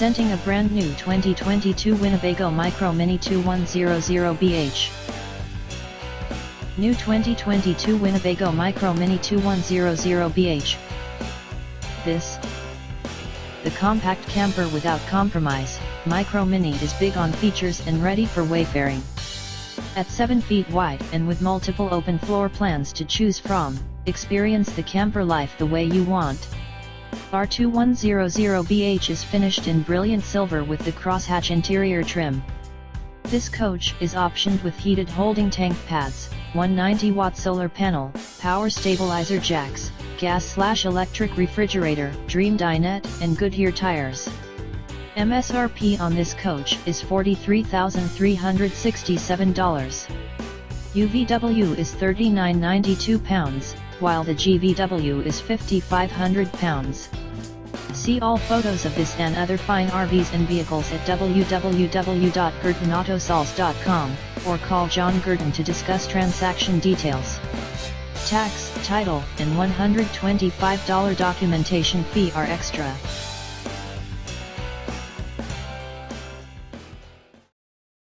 Presenting a brand new 2022 Winnebago Micro Mini 2100BH. New 2022 Winnebago Micro Mini 2100BH. The compact camper without compromise, Micro Mini is big on features and ready for wayfaring. At 7 feet wide and with multiple open floor plans to choose from, experience the camper life the way you want. Our 2100BH is finished in brilliant silver with the crosshatch interior trim. This coach is optioned with heated holding tank pads, 190-watt solar panel, power stabilizer jacks, gas/electric refrigerator, Dream dinette, and Goodyear tires. MSRP on this coach is $43,367. UVW is 3992 pounds, while the GVW is 5,500 pounds. See all photos of this and other fine RVs and vehicles at www.gurdonautosols.com, or call John Gurdon to discuss transaction details. Tax, title, and $125 documentation fee are extra.